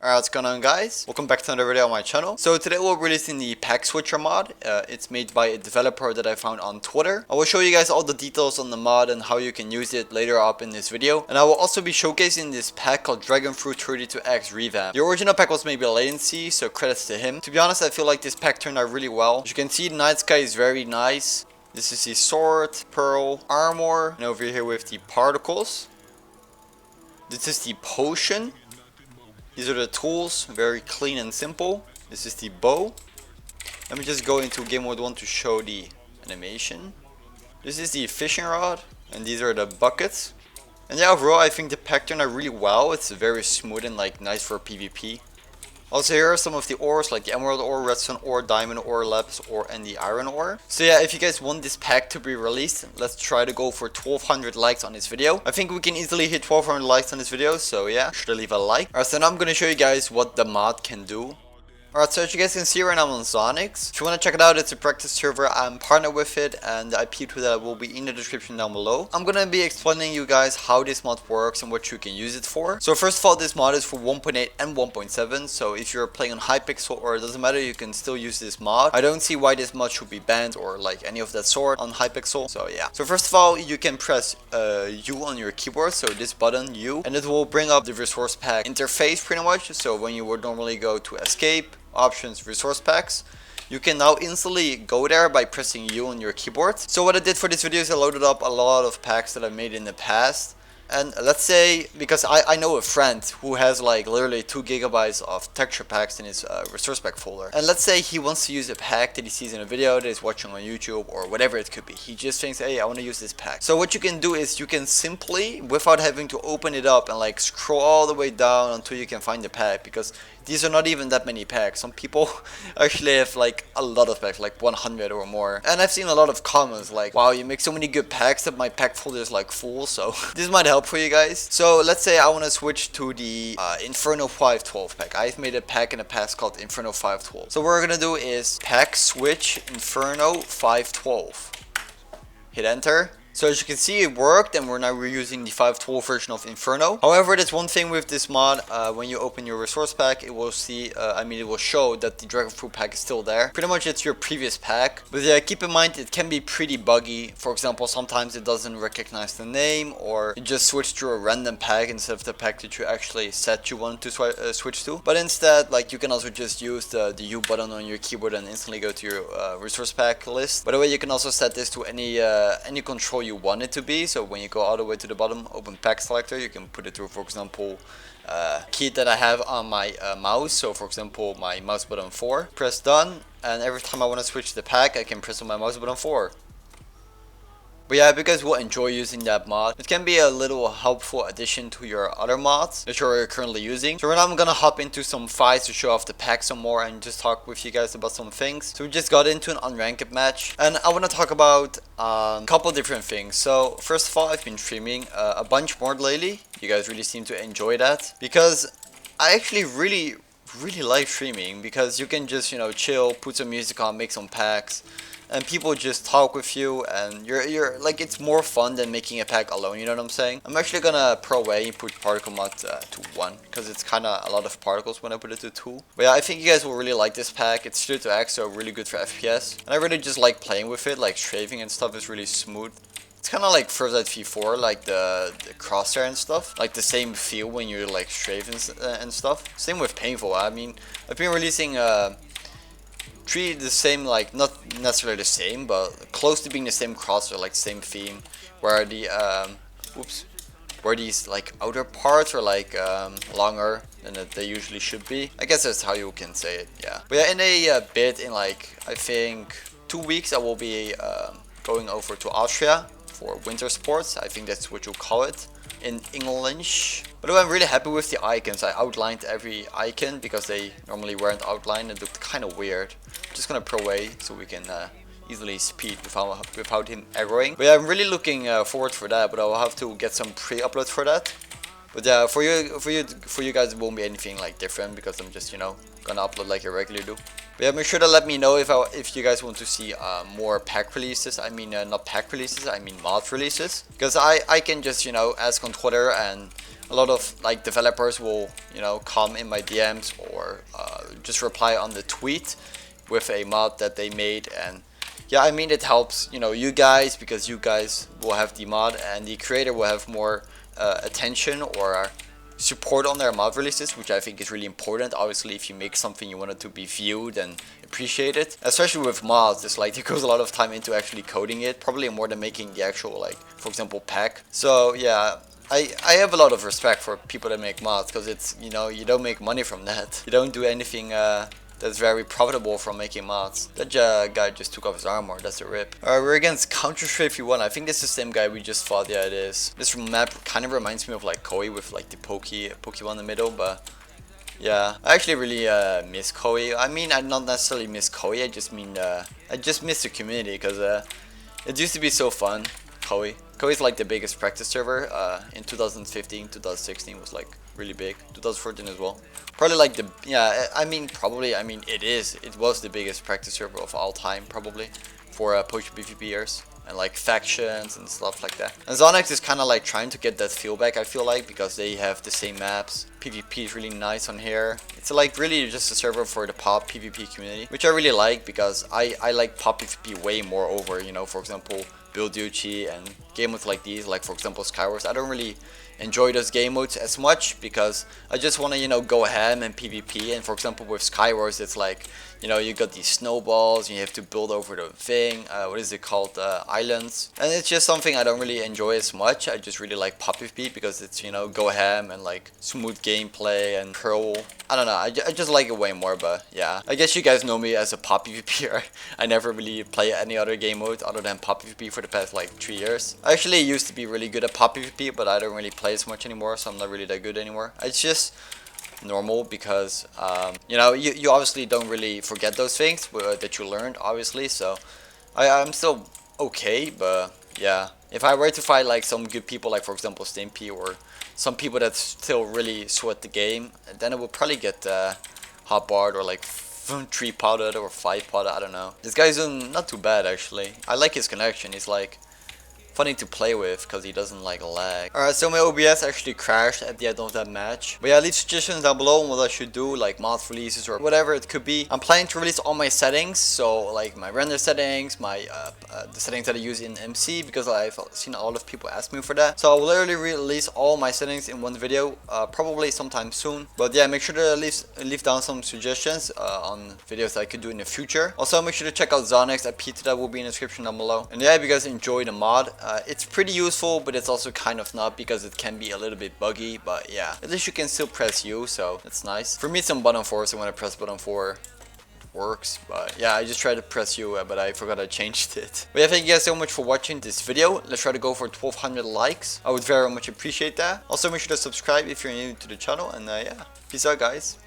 Alright, what's going on, guys? Welcome back to another video on my channel. So today we're releasing the pack switcher mod. It's made by a developer that I found on Twitter. I will show you guys all the details on the mod and how you can use it later up in this video. And I will also be showcasing this pack called Dragonfruit 32x Revamp. The original pack was maybe a latency, so credits to him. To be honest, I feel like this pack turned out really well. As you can see, the night sky is very nice. This is the sword, pearl, armor, and over here with the particles. This is the potion. These are the tools, very clean and simple. This is the bow. Let me just go into game mode 1 to show the animation. This is the fishing rod, and these are the buckets. And yeah, overall I think the pack turned out really well. It's very smooth and like nice for PvP. Also, here are some of the ores like the emerald ore, redstone ore, diamond ore, lapis ore, and the iron ore. So yeah, if you guys want this pack to be released, let's try to go for 1200 likes on this video. I think we can easily hit 1200 likes on this video, so yeah, should leave a like. Alright, so now I'm gonna show you guys what the mod can do. Alright, so as you guys can see right now I'm on Zonix. If you want to check it out, it's a practice server. I'm partnered with it, and the IP to that will be in the description down below. I'm gonna be explaining you guys how this mod works and what you can use it for. So first of all, this mod is for 1.8 and 1.7. So if you're playing on Hypixel or it doesn't matter, you can still use this mod. I don't see why this mod should be banned or like any of that sort on Hypixel. So yeah. So first of all, you can press U on your keyboard. So this button U, and it will bring up the resource pack interface pretty much. So when you would normally go to escape, options, resource packs, you can now instantly go there by pressing U on your keyboard. So what I did for this video is I loaded up a lot of packs that I've made in the past. And let's say, because I know a friend who has like literally 2 gigabytes of texture packs in his resource pack folder. And let's say he wants to use a pack that he sees in a video that he's watching on YouTube or whatever it could be. He just thinks, hey, I want to use this pack. So what you can do is you can simply, without having to open it up and like scroll all the way down until you can find the pack, because these are not even that many packs. Some people actually have like a lot of packs, like 100 or more. And I've seen a lot of comments like, wow, you make so many good packs that my pack folder is like full. So this might help for you guys. So let's say I want to switch to the Inferno 512 pack. I've made a pack in the past called Inferno 512. So what we're gonna do is pack switch Inferno 512. Hit enter. So as you can see, it worked, and we're now reusing the 512 version of Inferno. However, there's one thing with this mod. When you open your resource pack, it will see, it will show that the Dragonfruit pack is still there. Pretty much it's your previous pack. But yeah, keep in mind it can be pretty buggy. For example, sometimes it doesn't recognize the name, or it just switched to a random pack instead of the pack that you actually said you wanted to switch to. But instead, like, you can also just use the U button on your keyboard and instantly go to your resource pack list. By the way, you can also set this to any control you want it to be. So when you go all the way to the bottom, open pack selector, you can put it through, for example, key that I have on my mouse. So for example, my mouse button 4, press done, and every time I want to switch the pack, I can press on my mouse button 4. But yeah, if you guys will enjoy using that mod, it can be a little helpful addition to your other mods that you're currently using. So right now I'm gonna hop into some fights to show off the pack some more and just talk with you guys about some things. So we just got into an unranked match, and I want to talk about a couple different things. So first of all, I've been streaming a bunch more lately. You guys really seem to enjoy that, because I actually really like streaming, because you can just, you know, chill, put some music on, make some packs, and people just talk with you, and you're like, it's more fun than making a pack alone, you know what I'm saying? I'm actually gonna pro away and put particle mod to 1, because it's kind of a lot of particles when I put it to 2. But yeah, I think you guys will really like this pack. It's 32x, so really good for FPS, and I really just like playing with it. Like, strafing and stuff is really smooth. It's kind of like First Light V4, like the crosshair and stuff. Like the same feel when you're like strafing and stuff. Same with painful. I mean, I've been releasing the same, like, not necessarily the same, but close to being the same crosshair, like same theme, where the where these like outer parts are like longer than they usually should be. I guess that's how you can say it. Yeah. But yeah, in a bit, in like, I think 2 weeks, I will be going over to Austria for winter sports. I think that's what you call it in English. By the way, I'm really happy with the icons. I outlined every icon because they normally weren't outlined and looked kind of weird. I'm just gonna pro away so we can easily speed without him erroring. But yeah, I'm really looking forward for that, but I'll have to get some pre-upload for that. But yeah, for you guys, it won't be anything like different because I'm just, you know, gonna upload like I regularly do. But yeah, make sure to let me know if you guys want to see more pack releases. I mean, not pack releases, I mean mod releases. Because I can just, you know, ask on Twitter, and a lot of like developers will, you know, come in my DMs or just reply on the tweet with a mod that they made. And yeah, I mean, it helps, you know, you guys, because you guys will have the mod and the creator will have more attention or support on their mod releases, which I think is really important. Obviously, if you make something, you want it to be viewed and appreciated, especially with mods. It's like it goes a lot of time into actually coding it, probably more than making the actual, like, for example, pack. So yeah, I have a lot of respect for people that make mods, because it's, you know, you don't make money from that. You don't do anything that's very profitable from making mods. That guy just took off his armor. That's a rip. We're against Counter-Strike 51. I think this is the same guy we just fought. Yeah, it is. This map kind of reminds me of like Koi with like the Pokemon in the middle, but yeah, I actually really miss Koi. I mean, I not necessarily miss Koi. I just mean I just miss the community, because it used to be so fun. Koi is like the biggest practice server in 2015, 2016 was like really big. 2014 as well. Probably like the, yeah, I mean, probably, I mean, it was the biggest practice server of all time, probably, for poach PvPers and like factions and stuff like that. And Zonex is kind of like trying to get that feel back, I feel like, because they have the same maps. PvP is really nice on here. It's like really just a server for the pop PvP community, which I really like, because I like pop PvP way more over, you know, for example, Build Duchy and game modes like these, like for example Skywars. I don't really enjoy those game modes as much, because I just want to, you know, go ham and PvP. And for example with Skywars, it's like, you know, you got these snowballs and you have to build over the thing, what is it called, islands, and it's just something I don't really enjoy as much. I just really like pop PvP, because it's, you know, go ham and like smooth gameplay and curl. I don't know, I just like it way more. But yeah, I guess you guys know me as a pop PvPer. I never really play any other game mode other than pop PvP for the past like 3 years. I actually used to be really good at pop PvP, but I don't really play as much anymore, so I'm not really that good anymore. It's just normal, because you know, you obviously don't really forget those things that you learned, obviously. So I'm still okay, but yeah, if I were to fight like some good people, like for example Stimpy, or some people that still really sweat the game, then it will probably get hotbarred or like 3-potted or 5-potted, I don't know. This guy's doing not too bad actually. I like his connection. He's like funny to play with, because he doesn't like lag. Alright, so my OBS actually crashed at the end of that match. But yeah, leave suggestions down below on what I should do, like mod releases or whatever it could be. I'm planning to release all my settings, so like my render settings, my the settings that I use in MC, because I've seen a lot of people ask me for that. So I will literally release all my settings in one video, probably sometime soon. But yeah, make sure to leave down some suggestions on videos that I could do in the future. Also, make sure to check out Zonex at Peter, that will be in the description down below. And yeah, if you guys enjoy the mod, it's pretty useful, but it's also kind of not, because it can be a little bit buggy. But yeah, at least you can still press U, so that's nice. For me, it's on button 4, so when I press button 4, it works. But yeah, I just tried to press U, but I forgot I changed it. But yeah, thank you guys so much for watching this video. Let's try to go for 1200 likes. I would very much appreciate that. Also, make sure to subscribe if you're new to the channel, and yeah, peace out guys.